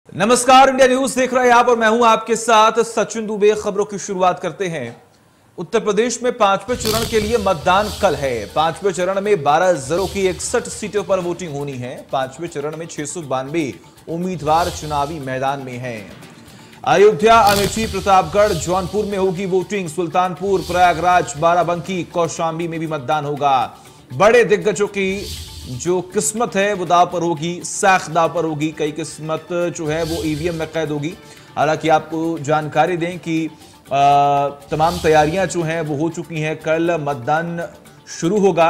नमस्कार, India news देख रहे हैं आप और मैं हूं आपके साथ सचिन दुबे। खबरों की शुरुआत करते हैं। उत्तर प्रदेश में पांचवें चरण के लिए मतदान कल है। पांचवें चरण में 12 जिलों की 61 सीटों पर वोटिंग होनी है। पांचवें चरण में 692 उम्मीदवार चुनावी मैदान में हैं। अयोध्या, अमेठी, प्रतापगढ़, जौनपुर में होगी वोटिंग। सुल्तानपुर, प्रयागराज, बाराबंकी, कौशांबी में भी मतदान होगा। बड़े दिग्गजों की जो किस्मत है वो दाव पर होगी, साख दाव पर होगी। कई किस्मत जो है वो ईवीएम में कैद होगी। हालांकि आपको जानकारी दें कि तमाम तैयारियां जो हैं वो हो चुकी हैं। कल मतदान शुरू होगा।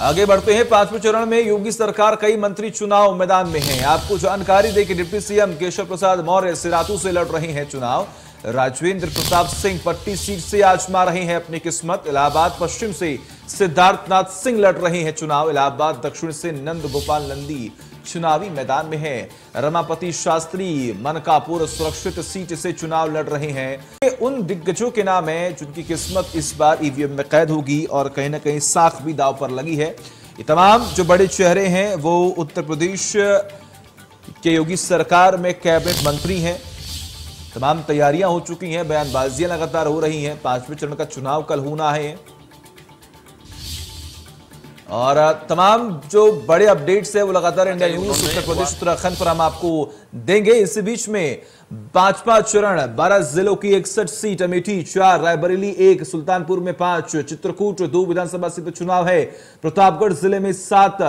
आगे बढ़ते हैं। पांचवें चरण में योगी सरकार कई मंत्री चुनाव मैदान में हैं। आपको जानकारी दें कि डिप्टी सीएम केशव प्रसाद मौर्य सिराथू से लड़ रहे हैं चुनाव। राजवेंद्र प्रताप सिंह पट्टी सीट से आजमा रहे हैं अपनी किस्मत। इलाहाबाद पश्चिम से सिद्धार्थनाथ सिंह लड़ रहे हैं चुनाव। इलाहाबाद दक्षिण से नंद गोपाल नंदी चुनावी मैदान में है। रमापति शास्त्री मनकापुर सुरक्षित सीट से चुनाव लड़ रहे हैं। ये उन दिग्गजों के नाम है जिनकी किस्मत इस बार ईवीएम में कैद होगी और कहीं ना कहीं साख भी दांव पर लगी है। ये तमाम जो बड़े चेहरे हैं वो उत्तर प्रदेश के योगी सरकार में कैबिनेट मंत्री हैं। तमाम तैयारियां हो चुकी हैं, बयानबाजियां लगातार हो रही हैं। पांचवें चरण का चुनाव कल होना है और तमाम जो बड़े अपडेट्स है वो लगातार इंडिया न्यूज उत्तर प्रदेश उत्तराखंड पर हम आपको देंगे। इसी बीच में पांचवा चरण 12 जिलों की 61 सीट, अमेठी 4, रायबरेली 1, सुल्तानपुर में 5, चित्रकूट 2 विधानसभा सीट पर चुनाव है। प्रतापगढ़ जिले में 7,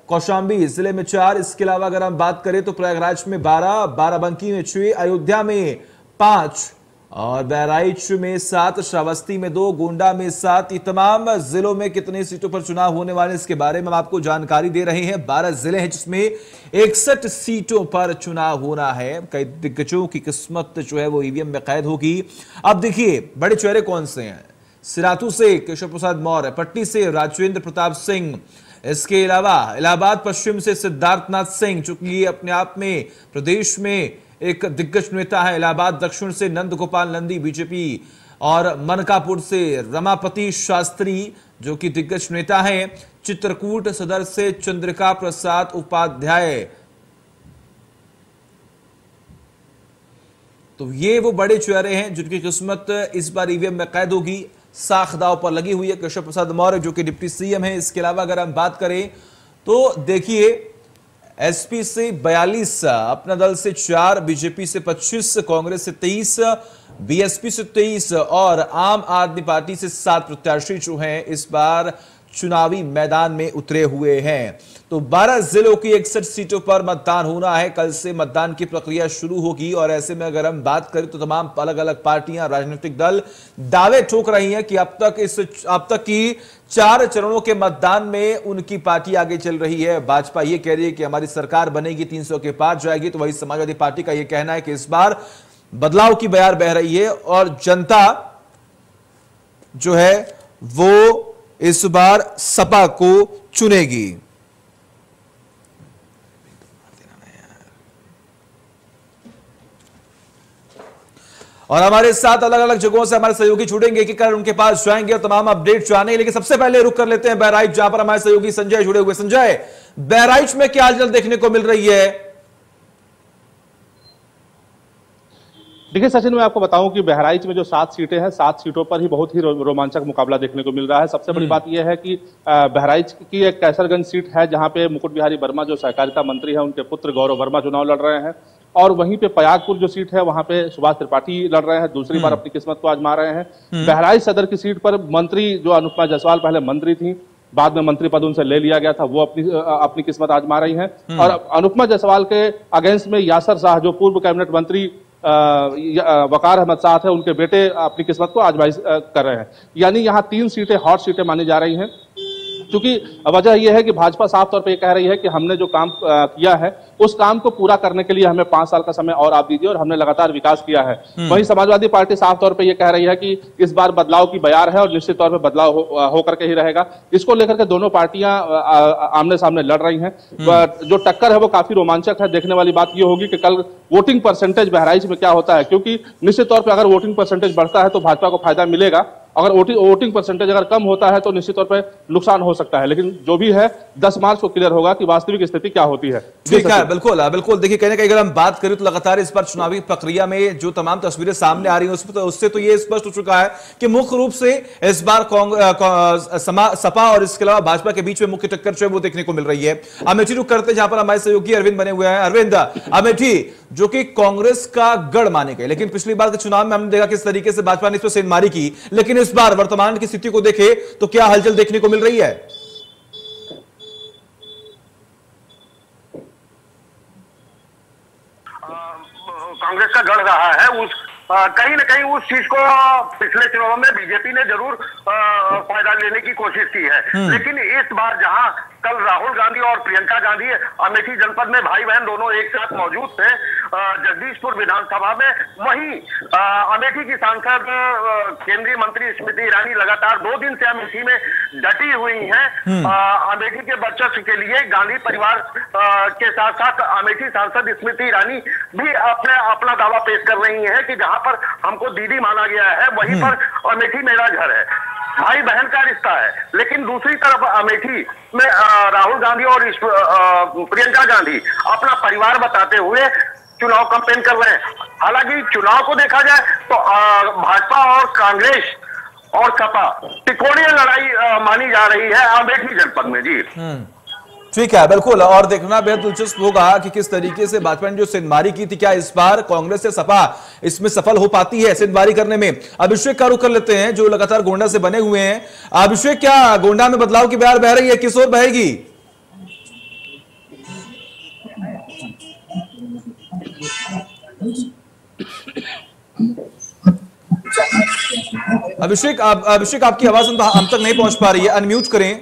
कौशांबी जिले में 4। इसके अलावा अगर हम बात करें तो प्रयागराज में 12, बाराबंकी में 6, अयोध्या में 5 और बहराइच में 7, श्रावस्ती में 2, गोंडा में 7। ये तमाम जिलों में कितने सीटों पर चुनाव होने वाले इसके बारे में हम आपको जानकारी दे रहे हैं। 12 जिले हैं जिसमें 61 सीटों पर चुनाव होना है। कई दिग्गजों की किस्मत जो है वो ईवीएम में कैद होगी। अब देखिए बड़े चेहरे कौन से हैं। सिराथू से केशव प्रसाद मौर्य, पट्टी से राजवेंद्र प्रताप सिंह, इसके अलावा इलाहाबाद पश्चिम से सिद्धार्थनाथ सिंह जो कि अपने आप में प्रदेश में एक दिग्गज नेता है। इलाहाबाद दक्षिण से नंद गोपाल नंदी बीजेपी और मनकापुर से रमापति शास्त्री जो कि दिग्गज नेता है। चित्रकूट सदर से चंद्रिका प्रसाद उपाध्याय। तो ये वो बड़े चेहरे हैं जिनकी किस्मत इस बार ईवीएम में कैद होगी, साख दांव पर लगी हुई है। केशव प्रसाद मौर्य जो कि डिप्टी सीएम है। इसके अलावा अगर हम बात करें तो देखिए एसपी से 42, अपना दल से 4, बीजेपी से 25, कांग्रेस से 23, बीएसपी से 23 और आम आदमी पार्टी से 7 प्रत्याशी जो हैं इस बार चुनावी मैदान में उतरे हुए हैं। तो 12 जिलों की 61 सीटों पर मतदान होना है। कल से मतदान की प्रक्रिया शुरू होगी और ऐसे में अगर हम बात करें तो तमाम अलग अलग पार्टियां, राजनीतिक दल दावे ठोक रही हैं कि अब तक की 4 चरणों के मतदान में उनकी पार्टी आगे चल रही है। भाजपा ये कह रही है कि हमारी सरकार बनेगी, 300 के पार जाएगी। तो वही समाजवादी पार्टी का यह कहना है कि इस बार बदलाव की बयार बह रही है और जनता जो है वो इस बार सपा को चुनेगी। और हमारे साथ अलग अलग जगहों से हमारे सहयोगी जुड़ेंगे कि कल उनके पास जाएंगे और तमाम अपडेट जानेंगे। लेकिन सबसे पहले रुक कर लेते हैं बहराइच, जहां पर हमारे सहयोगी संजय जुड़े हुए। संजय, बहराइच में क्या हालचाल देखने को मिल रही है? देखिए सचिन, मैं आपको बताऊं कि बहराइच में जो 7 सीटें हैं, 7 सीटों पर ही बहुत ही रोमांचक मुकाबला देखने को मिल रहा है। सबसे बड़ी बात यह है कि बहराइच की एक कैसरगंज सीट है जहां पे मुकुट बिहारी वर्मा जो सहकारिता मंत्री हैं उनके पुत्र गौरव वर्मा चुनाव लड़ रहे हैं। और वहीं पे पयागपुर जो सीट है वहां पे सुभाष त्रिपाठी लड़ रहे हैं, दूसरी बार अपनी किस्मत को आजमा रहे हैं। बहराइच सदर की सीट पर मंत्री जो अनुपमा जायसवाल पहले मंत्री थी, बाद में मंत्री पद उनसे ले लिया गया था, वो अपनी किस्मत आजमा रही हैं। और अनुपमा जायसवाल के अगेंस्ट में यासर शाह जो पूर्व कैबिनेट मंत्री वकार अहमद साथ है, उनके बेटे अपनी किस्मत को आजमाइश कर रहे हैं। यानी यहाँ 3 सीटें हॉट सीटें मानी जा रही हैं। क्योंकि वजह यह है कि भाजपा साफ तौर पे ये कह रही है कि हमने जो काम किया है उस काम को पूरा करने के लिए हमें 5 साल का समय और आप दीजिए और हमने लगातार विकास किया है। वहीं समाजवादी पार्टी साफ तौर पे ये कह रही है कि इस बार बदलाव की बयार है और निश्चित तौर पे बदलाव होकर के ही रहेगा। इसको लेकर के दोनों पार्टियां आमने सामने लड़ रही हैं। जो टक्कर है वो काफी रोमांचक है। देखने वाली बात ये होगी कि कल वोटिंग परसेंटेज बहराइच में क्या होता है, क्योंकि निश्चित तौर पर अगर वोटिंग परसेंटेज बढ़ता है तो भाजपा को फायदा मिलेगा अगर वोटिंग परसेंटेज अगर कम होता है तो निश्चित तौर पर नुकसान हो सकता है, लेकिन जो भी है 10 मार्च को क्लियर होगा कि वास्तविक स्थिति क्या होती है। ठीक है, बिल्कुल बिल्कुल। देखिए, कहीं ना कहीं अगर हम बात करें तो लगातार इस बार चुनावी प्रक्रिया में जो तमाम तस्वीरें सामने आ रही हैं उससे तो ये स्पष्ट हो चुका है कि मुख्य रूप से इस बार सपा और इसके अलावा भाजपा के बीच में मुख्य टक्कर जो है वो देखने को मिल रही है। अमेठी रुक करते जहां पर हमारे सहयोगी अरविंद बने हुए हैं। अरविंद, अमेठी जो कि कांग्रेस का गढ़ माने गए, लेकिन पिछली बार के चुनाव में हमने देखा किस तरीके से भाजपा ने इस पर सेंधमारी की, लेकिन इस बार वर्तमान की स्थिति को देखे तो क्या हलचल देखने को मिल रही है? कांग्रेस का गढ़ रहा है, उस कहीं ना कहीं उस चीज को पिछले चुनाव में बीजेपी ने जरूर फायदा लेने की कोशिश की है, लेकिन इस बार जहां कल राहुल गांधी और प्रियंका गांधी अमेठी जनपद में भाई बहन दोनों एक साथ मौजूद थे जगदीशपुर विधानसभा में, वहीं अमेठी की सांसद केंद्रीय मंत्री स्मृति ईरानी लगातार 2 दिन से अमेठी में डटी हुई हैं। अमेठी के वर्चस्व के लिए गांधी परिवार के साथ साथ अमेठी सांसद स्मृति ईरानी भी अपना दावा पेश कर रही है कि जहां पर हमको दीदी माना गया है वहीं पर अमेठी मेरा घर है, भाई बहन का रिश्ता है। लेकिन दूसरी तरफ अमेठी में राहुल गांधी और प्रियंका गांधी अपना परिवार बताते हुए चुनाव कैंपेन कर रहे हैं। हालांकि चुनाव को देखा जाए तो भाजपा और कांग्रेस और सपा त्रिकोणीय लड़ाई मानी जा रही है अमेठी जनपद में। जी ठीक है, बिल्कुल। और देखना बेहद दिलचस्प होगा कि किस तरीके से भाजपा ने जो सेंधमारी की थी, क्या इस बार कांग्रेस से सपा इसमें सफल हो पाती है सेंधमारी करने में। अभिषेक का रुख कर लेते हैं जो लगातार गोंडा से बने हुए हैं। अभिषेक, क्या गोंडा में बदलाव की बहार बह रही है, किस ओर बहेगी? अभिषेक आपकी आवाज हम तक नहीं पहुंच पा रही है, अनम्यूट करें।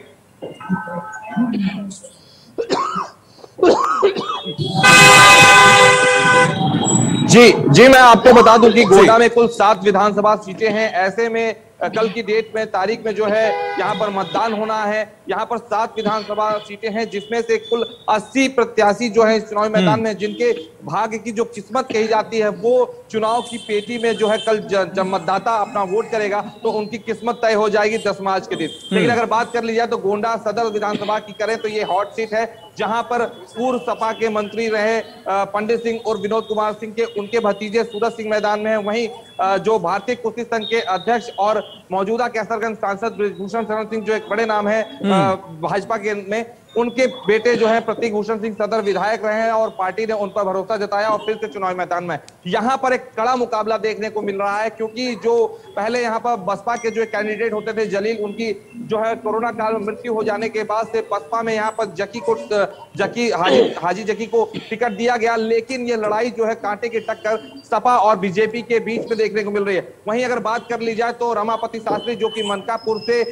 जी मैं आपको बता दूं कि गोंडा में कुल 7 विधानसभा सीटें हैं। ऐसे में कल की डेट में तारीख में जो है यहाँ पर मतदान होना है। यहाँ पर 7 विधानसभा सीटें हैं जिसमें से कुल 80 प्रत्याशी जो है इस चुनावी मैदान में, जिनके भाग्य की जो किस्मत कही जाती है वो चुनाव की पेटी में जो है कल जब मतदाता अपना वोट करेगा तो उनकी किस्मत तय हो जाएगी 10 मार्च के दिन। लेकिन अगर बात कर ली जाए तो गोंडा सदर विधानसभा की करें तो ये हॉट सीट है, जहां पर पूर्व सपा के मंत्री रहे पंडित सिंह और विनोद कुमार सिंह के उनके भतीजे सूरज सिंह मैदान में है। वहीं जो भारतीय कुश्ती संघ के अध्यक्ष और मौजूदा कैसरगंज सांसद ब्रिजभूषण शरण सिंह जो एक बड़े नाम है भाजपा के में, उनके बेटे जो है प्रतीक भूषण सिंह सदर विधायक रहे हैं और पार्टी ने उन पर भरोसा जताया और फिर से चुनावी मैदान में यहां पर एक कड़ा मुकाबला देखने को मिल रहा है। क्योंकि जो पहले यहां पर बसपा के जो कैंडिडेट होते थे जलील, उनकी जो है कोरोना काल में मृत्यु हो जाने के बाद से बसपा में यहां पर हाजी जकी को टिकट दिया गया, लेकिन ये लड़ाई जो है कांटे की टक्कर सपा और बीजेपी के बीच में देखने को मिल रही है। वहीं अगर बात कर ली जाए तो रमापति शास्त्री जो कि मनकापुर से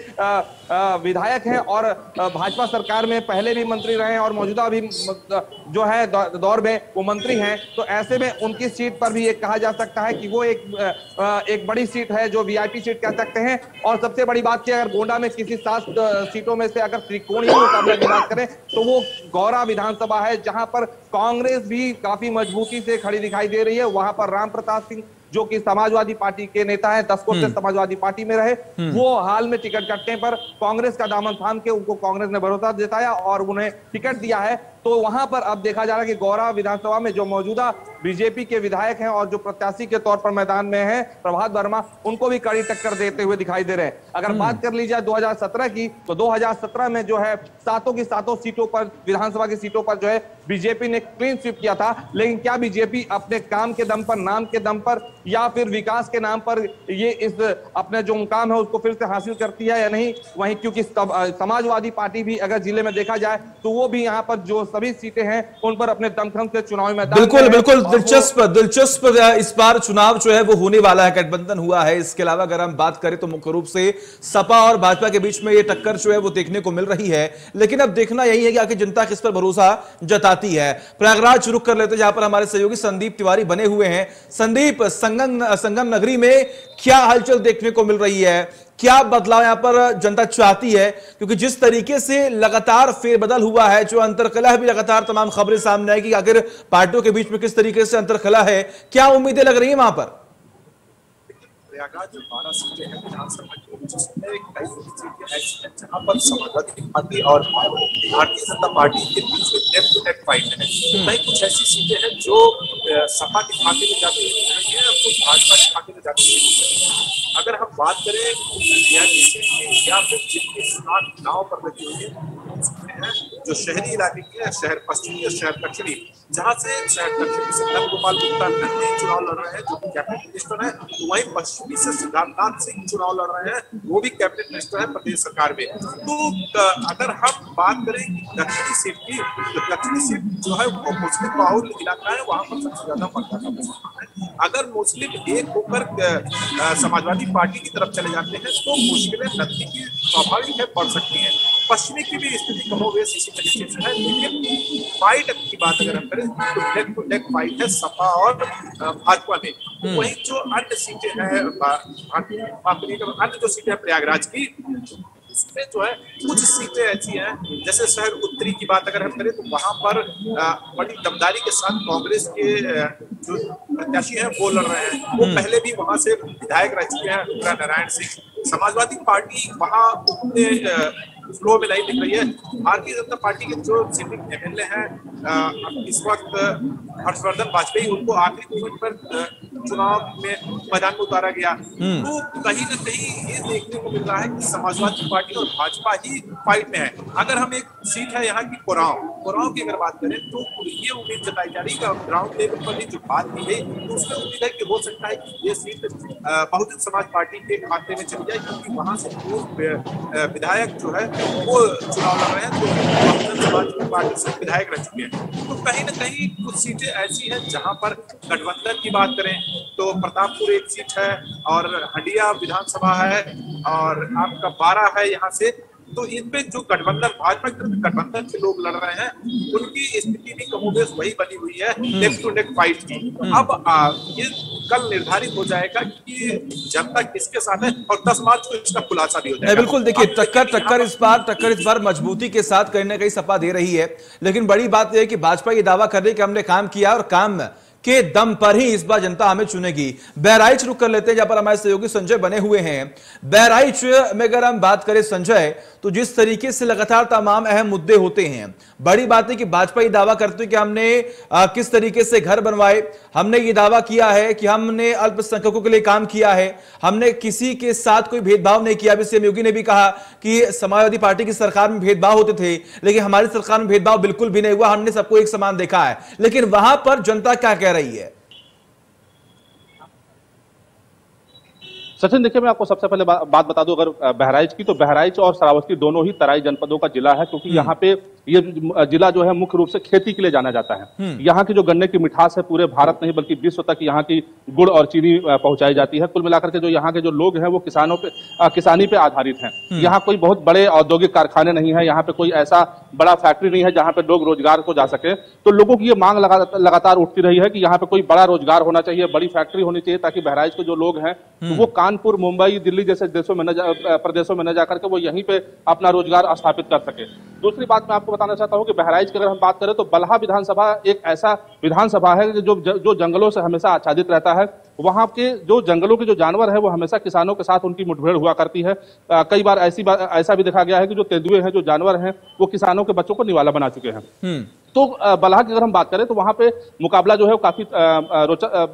विधायक हैं और भाजपा सरकार में पहले भी मंत्री रहे और मौजूदा भी जो है दौर में वो मंत्री हैं, तो ऐसे में उनकी सीट पर भी एक कहा जा सकता है कि वो एक बड़ी सीट है जो वीआईपी सीट कह सकते हैं। और सबसे बड़ी बात की अगर गोंडा में किसी 7 सीटों में से अगर त्रिकोणीय मुकाबले की बात करें तो वो गौरा विधानसभा है, जहां पर कांग्रेस भी काफी मजबूती से खड़ी दिखाई दे रही है। वहां पर राम प्रताप सिंह जो कि समाजवादी पार्टी के नेता हैं, 10 वर्ष से समाजवादी पार्टी में रहे, वो हाल में टिकट कटने पर कांग्रेस का दामन थाम के उनको कांग्रेस ने भरोसा जताया और उन्हें टिकट दिया है। तो वहां पर अब देखा जा रहा है कि गौरा विधानसभा में जो मौजूदा बीजेपी के विधायक हैं और जो प्रत्याशी के तौर पर मैदान में हैं प्रभात वर्मा, उनको भी कड़ी टक्कर देते हुए दिखाई दे रहे हैं। अगर बात कर ली जाए 2017 की तो 2017 में जो है 7 की 7 सीटों पर, विधानसभा की सीटों पर जो है बीजेपी ने क्लीन स्वीप किया था। लेकिन क्या बीजेपी अपने काम के दम पर, नाम के दम पर या फिर विकास के नाम पर ये इस अपने जो मुकाम है उसको फिर से हासिल करती है या नहीं? वहीं क्योंकि समाजवादी पार्टी भी अगर जिले में देखा जाए तो वो भी यहाँ पर जो सभी सीटें हैं उन पर अपने दमखम से चुनावी मैदान बिल्कुल दिलचस्प इस बार चुनाव जो है वो होने वाला है, गठबंधन हुआ है। इसके अलावा अगर हम बात करें तो मुख्य रूप से सपा और भाजपा के बीच में ये टक्कर जो है वो देखने को मिल रही है। लेकिन अब देखना यही है कि आखिर जनता किस पर भरोसा जताती है। प्रयागराज रुक कर लेते जहां पर हमारे सहयोगी संदीप तिवारी बने हुए हैं। संदीप, संगम नगरी में क्या हलचल देखने को मिल रही है, क्या बदलाव यहां पर जनता चाहती है? क्योंकि जिस तरीके से लगातार फेरबदल हुआ है, जो अंतरकलह भी लगातार तमाम खबरें सामने आई कि आखिर पार्टियों के बीच में किस तरीके से अंतरकलह है, क्या उम्मीदें लग रही है वहां पर? प्रयागराज जो 12 सीटें हैं विधानसभा की, जिसमें कई सीटें ऐसी हैं जहां पर समाजवादी पार्टी और भारतीय जनता पार्टी के बीच में नेक टू नेक फाइट है। कई कुछ ऐसी सीटें हैं जो सपा के खाते में जाती है और कुछ भाजपा के खाते में जाती है। अगर हम बात करें या फिर जिनकी शुरुआत नाव पर लगी हुई है, जो शहरी इलाके की है, शहर पश्चिमी या शहर दक्षिणी, जहां से शहर दक्षिणी से नंदगोपाल गुप्ता नन्हे चुनाव लड़ रहे हैं जो कि कैबिनेट मिनिस्टर है, वहीं पश्चिमी से सिद्धार्थनाथ सिंह चुनाव लड़ रहे हैं, वो भी कैबिनेट मिनिस्टर है प्रदेश सरकार में। तो अगर हम बात करें दक्षिणी सीट की, तो दक्षिणी सीट जो है वो मुस्लिम बाहुल इलाका है, वहां पर सबसे ज्यादा मतदाता है। अगर मुस्लिम एक होकर समाजवादी पार्टी की तरफ चले जाते हैं तो मुश्किलें नत्थी की स्वाभाविक है बढ़ सकती हैं। पश्चिमी की भी स्थिति कमोवेश इसी तरीके से है, लेकिन फाइट की बात अगर हम करें तो नेक टू नेक फाइट है सपा और भाजपा में। वहीं जो अन्य सीटें हैं, अन्य जो सीटें हैं प्रयागराज की, इसमें जो है कुछ सीटें ऐसी हैं, जैसे शहर उत्तरी की बात अगर हम करें तो वहां पर बड़ी दमदारी के साथ कांग्रेस के जो प्रत्याशी हैं वो लड़ रहे हैं। वो पहले भी वहां से विधायक रह चुके हैं, रुद्रा नारायण सिंह। समाजवादी पार्टी वहां उतने फ्लो में नहीं दिख रही है। भारतीय जनता पार्टी के जो सिटिंग एमएलए हैं इस वक्त हर्षवर्धन वाजपेयी, उनको आखिरी मोमेंट पर चुनाव में मैदान में उतारा गया। तो कहीं न कहीं ये देखने को मिल रहा है कि समाजवादी पार्टी और भाजपा ही फाइट में है। अगर हम एक सीट है यहाँ की कोरांव की अगर बात करें तो ये उम्मीद जताई जा रही है, ग्राउंड लेवल पर भी जो बात की गई तो उसमें उम्मीद है कि हो सकता है कि ये सीट बहुजन समाज पार्टी के खाते में चली जाए, क्योंकि वहां से विधायक जो है वो चुनाव लड़ रहे हैं, तो बहुजन समाज पार्टी से विधायक रह चुके हैं। तो कहीं न कहीं कुछ सीटें ऐसी हैं जहां पर गठबंधन की बात करें तो प्रतापपुर एक सीट है और हंडिया विधानसभा है और आपका 12 है यहाँ से। तो इनपे जो गठबंधन भाजपा गठबंधन के लोग लड़ रहे हैं, उनकी स्थिति भी कमोबेश वही बनी हुई है, नेक टू नेक फाइट की। अब ये कल निर्धारित हो जाएगा कि जनता किसके साथ है और 10 मार्च को इसका खुलासा भी हो जाएगा। बिल्कुल, देखिए टक्कर इस बार मजबूती के साथ कहीं ना कहीं सपा दे रही है, लेकिन बड़ी बात यह है कि भाजपा ये दावा कर रही है कि हमने काम किया और काम के दम पर ही इस बार जनता हमें चुनेगी। बहराइच रुक कर लेते हैं, जहां पर हमारे सहयोगी संजय बने हुए हैं। बहराइच में अगर हम बात करें संजय, तो जिस तरीके से लगातार तमाम अहम मुद्दे होते हैं, बड़ी बात है कि भाजपा ये दावा करते हैं कि हमने किस तरीके से घर बनवाए, हमने ये दावा किया है कि हमने अल्पसंख्यकों के लिए काम किया है, हमने किसी के साथ कोई भेदभाव नहीं किया। सीएम योगी ने भी कहा कि समाजवादी पार्टी की सरकार में भेदभाव होते थे, लेकिन हमारी सरकार में भेदभाव बिल्कुल भी नहीं हुआ, हमने सबको एक समान देखा है। लेकिन वहां पर जनता क्या कह रही है? सचिन, देखिए मैं आपको सबसे पहले बात बता दूं, अगर बहराइच की, तो बहराइच और श्रावस्ती दोनों ही तराई जनपदों का जिला है, क्योंकि यहाँ पे ये जिला जो है मुख्य रूप से खेती के लिए जाना जाता है। यहाँ की जो गन्ने की मिठास है पूरे भारत नहीं बल्कि विश्व तक यहाँ की गुड़ और चीनी पहुंचाई जाती है। कुल मिलाकर के जो यहाँ के जो लोग हैं वो किसानी पे आधारित हैं। यहाँ कोई बहुत बड़े औद्योगिक कारखाने नहीं है, यहाँ पे कोई ऐसा बड़ा फैक्ट्री नहीं है जहाँ पे लोग रोजगार को जा सके। तो लोगों की ये मांग लगातार उठती रही है कि यहाँ पे कोई बड़ा रोजगार होना चाहिए, बड़ी फैक्ट्री होनी चाहिए, ताकि बहराइच के जो लोग हैं वो कानपुर, मुंबई, दिल्ली जैसे प्रदेशों में न जाकर के वो यहीं पे अपना रोजगार स्थापित कर सके। दूसरी बात मैं आपको बताना चाहता हूं कि बहराइच की अगर हम बात करें तो बलहा विधानसभा एक ऐसा विधानसभा है जो जंगलों से हमेशा आच्छादित रहता है। वहां के जो जंगलों के जो जानवर है वो हमेशा किसानों के साथ उनकी मुठभेड़ हुआ करती है। कई बार ऐसा भी देखा गया है कि जो तेंदुए हैं, जो जानवर हैं, वो किसानों के बच्चों को निवाला बना चुके हैं। तो बलहा की अगर हम बात करें तो वहां पे मुकाबला जो है वो काफी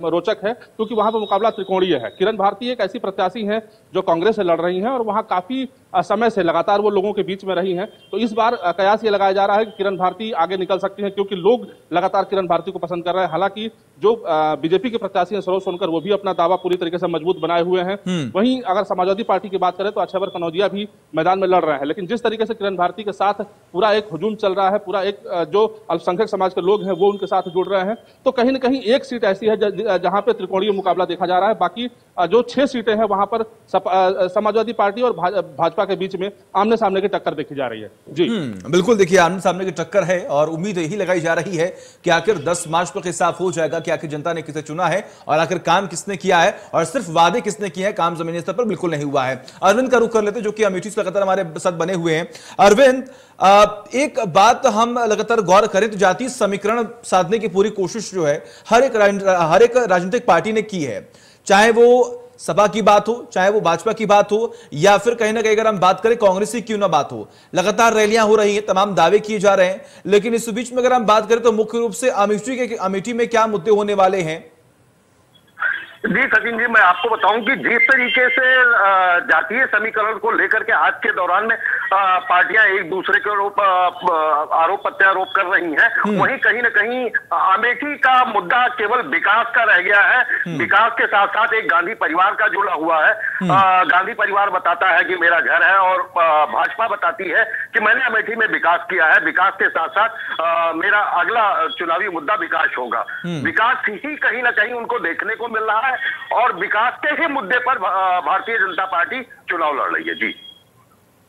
रोचक है, क्योंकि वहां पे मुकाबला त्रिकोणीय है। किरण भारती एक ऐसी प्रत्याशी हैं जो कांग्रेस से लड़ रही हैं और वहां काफी समय से लगातार वो लोगों के बीच में रही हैं। तो इस बार कयास ये लगाया जा रहा है कि किरण भारती आगे निकल सकती हैं, क्योंकि लोग लगातार किरण भारती को पसंद कर रहे हैं। हालांकि जो बीजेपी के प्रत्याशी हैं सरोज सोनकर, वो भी अपना दावा पूरी तरीके से मजबूत बनाए हुए हैं। वहीं अगर समाजवादी पार्टी की बात करें तो अच्छावर कनौजिया भी मैदान में लड़ रहे हैं। लेकिन जिस तरीके से किरण भारती के साथ पूरा एक हुजूम चल रहा है, पूरा एक जो अल्पसंख्यक समाज के लोग हैं वो उनके साथ जुड़ रहे हैं, तो कहीं न कहीं एक सीट ऐसी है जहां पे त्रिकोणीय मुकाबला देखा जा रहा है। बाकी जो 6 सीटें हैं वहां पर समाजवादी पार्टी और भाजपा के बीच में आमने सामने की टक्कर देखी जा रही है। जी बिल्कुल, देखिए आमने सामने की टक्कर है और उम्मीद यही लगाई जा रही है कि आखिर 10 मार्च को साफ हो जाएगा कि आखिर जनता ने किसे चुना है और आखिर काम किसने किया है, और सिर्फ वादे किसने किए हैं, काम जमीनी स्तर पर बिल्कुल नहीं हुआ है। अरविंद का रुख कर लेते जो कि अमेठी से लगातार हमारे साथ बने हुए हैं। अरविंद, एक बात हम लगातार गौर करें तो जातीय समीकरण साधने की पूरी कोशिश जो है हर एक राजनीतिक पार्टी ने की है, चाहे वो सपा की बात हो, चाहे वो भाजपा की बात हो, या फिर कहीं ना कहीं अगर हम बात करें कांग्रेस की क्यों ना बात हो, लगातार रैलियां हो रही हैं, तमाम दावे किए जा रहे हैं। लेकिन इस बीच में अगर हम बात करें तो मुख्य रूप से अमेठी में क्या मुद्दे होने वाले हैं? जी सचिन जी, मैं आपको बताऊं कि जिस तरीके से जातीय समीकरण को लेकर के आज के दौरान में पार्टियां एक दूसरे के आरोप प्रत्यारोप कर रही हैं, वहीं कहीं ना कहीं अमेठी का मुद्दा केवल विकास का रह गया है। विकास के साथ साथ एक गांधी परिवार का जुड़ा हुआ है। गांधी परिवार बताता है कि मेरा घर है, और भाजपा बताती है कि मैंने अमेठी में विकास किया है। विकास के साथ साथ मेरा अगला चुनावी मुद्दा विकास होगा। विकास ही कहीं ना कहीं उनको देखने को मिल रहा है, और विकास के ही मुद्दे पर भारतीय जनता पार्टी चुनाव लड़ रही है। जी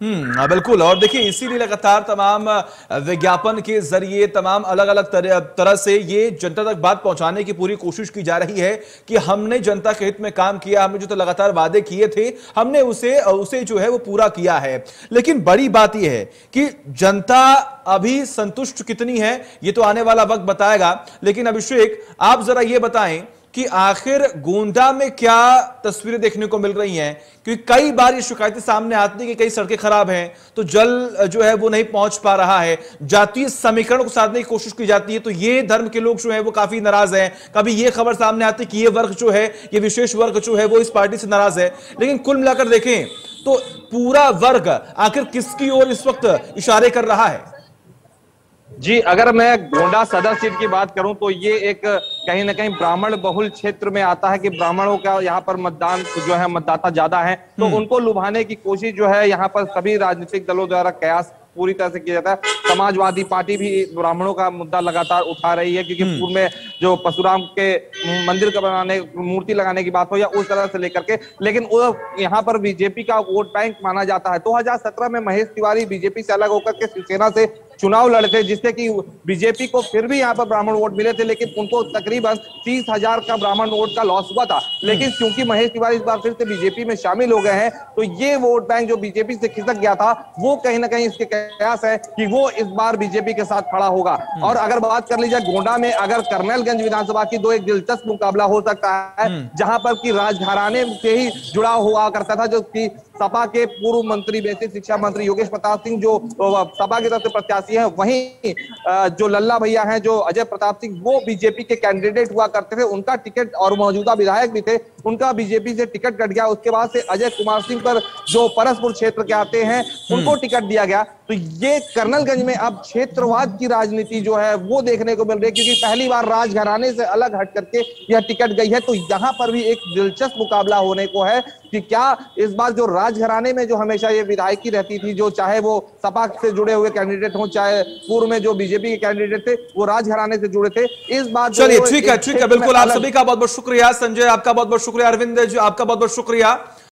बिल्कुल। और देखिए, इसीलिए लगातार तमाम विज्ञापन के जरिए तमाम अलग अलग तरह से ये जनता तक बात पहुंचाने की पूरी कोशिश की जा रही है कि हमने जनता के हित में काम किया, हमने जो तो लगातार वादे किए थे, हमने उसे जो है वो पूरा किया है। लेकिन बड़ी बात यह है कि जनता अभी संतुष्ट कितनी है ये तो आने वाला वक्त बताएगा। लेकिन अभिषेक, आप जरा ये बताएं कि आखिर गोंडा में क्या तस्वीरें देखने को मिल रही हैं, क्योंकि कई बार ये शिकायतें सामने आती है कि कई सड़कें खराब हैं तो जल जो है वो नहीं पहुंच पा रहा है, जातीय समीकरण को साधने की कोशिश की जाती है तो ये धर्म के लोग जो है वो काफी नाराज हैं। कभी ये खबर सामने आती है कि ये वर्ग जो है, ये विशेष वर्ग जो है वो इस पार्टी से नाराज है। लेकिन कुल मिलाकर देखें तो पूरा वर्ग आखिर किसकी ओर इस वक्त इशारे कर रहा है? जी, अगर मैं गोंडा सदर सीट की बात करूं तो ये एक कहीं ना कहीं ब्राह्मण बहुल क्षेत्र में आता है कि ब्राह्मणों का यहाँ पर मतदान जो है, मतदाता ज्यादा है, तो उनको लुभाने की कोशिश जो है यहाँ पर सभी राजनीतिक दलों द्वारा कयास पूरी तरह से किया जाता है। समाजवादी पार्टी भी ब्राह्मणों का मुद्दा लगातार उठा रही है, क्योंकि पूर्व में जो परशुराम के मंदिर का बनाने, मूर्ति लगाने की बात हो या उस तरह से लेकर के, लेकिन यहाँ पर बीजेपी का वोट बैंक माना जाता है। 2017 में महेश तिवारी बीजेपी से अलग होकर के शिवसेना से चुनाव लड़े थे, जिससे कि बीजेपी को फिर भी यहाँ पर ब्राह्मण वोट मिले थे, लेकिन उनको तकरीबन 30,000 का ब्राह्मण वोट का लॉस हुआ था। लेकिन क्योंकि महेश तिवारी इस बार फिर से बीजेपी में शामिल हो गए हैं, तो ये वोट बैंक जो बीजेपी से खिसक गया था वो कहीं ना कहीं इसके कयास है कि वो इस बार बीजेपी के साथ खड़ा होगा। और अगर बात कर ली जाए गोंडा में, अगर कर्नलगंज विधानसभा की तो एक दिलचस्प मुकाबला हो सकता है, जहां पर की राजघराने से ही जुड़ा हुआ करता था, जो कि सपा के पूर्व मंत्री बेसिक शिक्षा मंत्री योगेश प्रताप सिंह जो सपा की तरफ से प्रत्याशी हैं, वहीं जो लल्ला भैया हैं जो अजय प्रताप सिंह, वो बीजेपी के कैंडिडेट हुआ करते थे, उनका टिकट, और मौजूदा विधायक भी थे, उनका बीजेपी से टिकट कट गया। उसके बाद से अजय कुमार सिंह पर जो परसपुर क्षेत्र के आते हैं उनको टिकट दिया गया। तो ये कर्नलगंज में अब क्षेत्रवाद की राजनीति जो है वो देखने को मिल रही है, क्योंकि पहली बार राजघराने से अलग हट करके यह टिकट गई है। तो यहाँ पर भी एक दिलचस्प मुकाबला होने को है कि क्या इस बार जो राजघराने में जो हमेशा ये विधायकी रहती थी, जो चाहे वो सपा से जुड़े हुए कैंडिडेट हो, चाहे पूर्व में जो बीजेपी के कैंडिडेट थे वो राजघराने से जुड़े थे, इस बार चलिए ठीक है बिल्कुल। आप सभी का बहुत बहुत शुक्रिया। संजय आपका बहुत बहुत शुक्रिया, अरविंद जी आपका बहुत बहुत शुक्रिया।